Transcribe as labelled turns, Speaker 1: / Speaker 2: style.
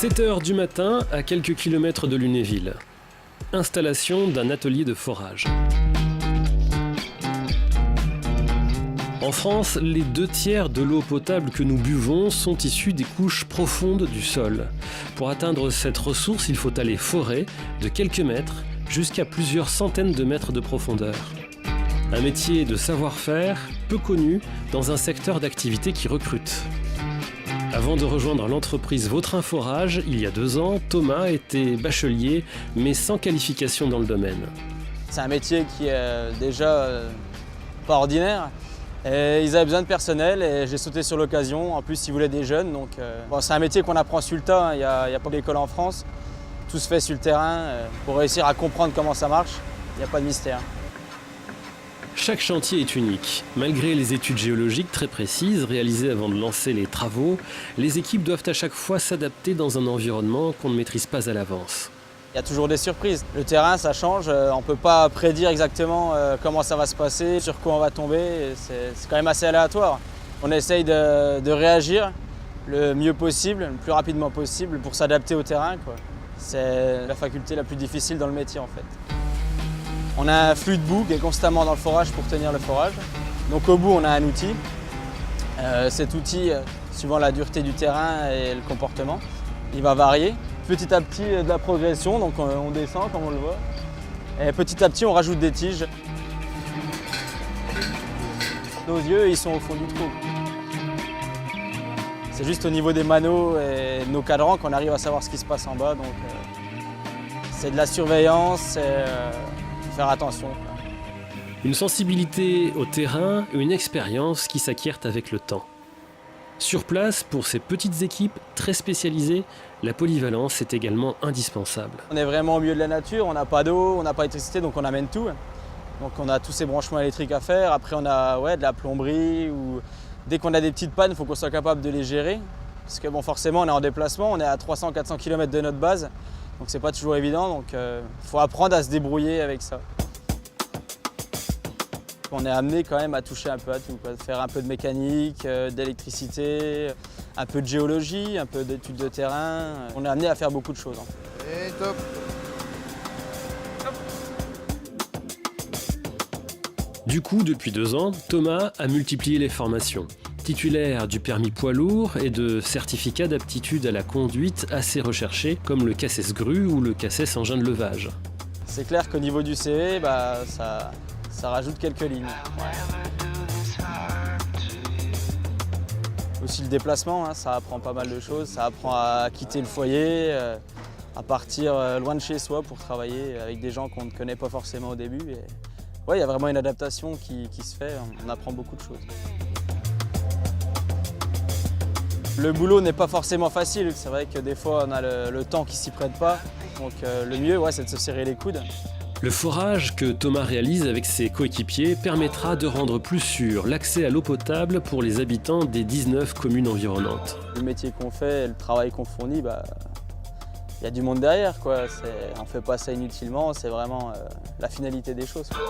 Speaker 1: 7 h du matin, à quelques kilomètres de Lunéville. Installation d'un atelier de forage. En France, les 2/3 de l'eau potable que nous buvons sont issus des couches profondes du sol. Pour atteindre cette ressource, il faut aller forer de quelques mètres jusqu'à plusieurs centaines de mètres de profondeur. Un métier de savoir-faire peu connu dans un secteur d'activité qui recrute. Avant de rejoindre l'entreprise Vautrin Forage, il y a 2 ans, Thomas était bachelier, mais sans qualification dans le domaine.
Speaker 2: C'est un métier qui est déjà pas ordinaire. Et ils avaient besoin de personnel et j'ai sauté sur l'occasion. En plus, ils voulaient des jeunes. Donc, c'est un métier qu'on apprend sur le tas. Il n'y a pas d'école en France. Tout se fait sur le terrain. Pour réussir à comprendre comment ça marche, il n'y a pas de mystère.
Speaker 1: Chaque chantier est unique. Malgré les études géologiques très précises réalisées avant de lancer les travaux, les équipes doivent à chaque fois s'adapter dans un environnement qu'on ne maîtrise pas à l'avance.
Speaker 2: Il y a toujours des surprises. Le terrain, ça change. On ne peut pas prédire exactement comment ça va se passer, sur quoi on va tomber. C'est quand même assez aléatoire. On essaye de réagir le mieux possible, le plus rapidement possible pour s'adapter au terrain, quoi. C'est la faculté la plus difficile dans le métier en fait. On a un flux de boue qui est constamment dans le forage pour tenir le forage. Donc au bout, on a un outil. Cet outil, suivant la dureté du terrain et le comportement, il va varier. Petit à petit, de la progression, donc on descend comme on le voit. Et petit à petit, on rajoute des tiges. Nos yeux, ils sont au fond du trou. C'est juste au niveau des manots et de nos cadrans qu'on arrive à savoir ce qui se passe en bas. Donc c'est de la surveillance. Faire attention.
Speaker 1: Une sensibilité au terrain et une expérience qui s'acquièrent avec le temps. Sur place, pour ces petites équipes très spécialisées, la polyvalence est également indispensable.
Speaker 2: On est vraiment au milieu de la nature, on n'a pas d'eau, on n'a pas d'électricité, donc on amène tout. Donc on a tous ces branchements électriques à faire. Après on a de la plomberie. Ou dès qu'on a des petites pannes, il faut qu'on soit capable de les gérer. Parce que bon, forcément on est en déplacement, on est à 300-400 km de notre base. Donc c'est pas toujours évident, donc il faut apprendre à se débrouiller avec ça. On est amené quand même à toucher un peu à tout, faire un peu de mécanique, d'électricité, un peu de géologie, un peu d'études de terrain. On est amené à faire beaucoup de choses.
Speaker 3: Et top.
Speaker 1: Du coup, depuis 2 ans, Thomas a multiplié les formations. Titulaire du permis poids lourd et de certificats d'aptitude à la conduite assez recherchés comme le CACES grue ou le CACES engin de levage.
Speaker 2: C'est clair qu'au niveau du CV, ça rajoute quelques lignes. Aussi le déplacement, ça apprend pas mal de choses. Ça apprend à quitter le foyer, à partir loin de chez soi pour travailler avec des gens qu'on ne connaît pas forcément au début. Et il y a vraiment une adaptation qui se fait, on apprend beaucoup de choses. Le boulot n'est pas forcément facile, c'est vrai que des fois on a le temps qui s'y prête pas, donc le mieux c'est de se serrer les coudes.
Speaker 1: Le forage que Thomas réalise avec ses coéquipiers permettra de rendre plus sûr l'accès à l'eau potable pour les habitants des 19 communes environnantes.
Speaker 2: Le métier qu'on fait, le travail qu'on fournit, y a du monde derrière, quoi. On ne fait pas ça inutilement, c'est vraiment la finalité des choses, quoi.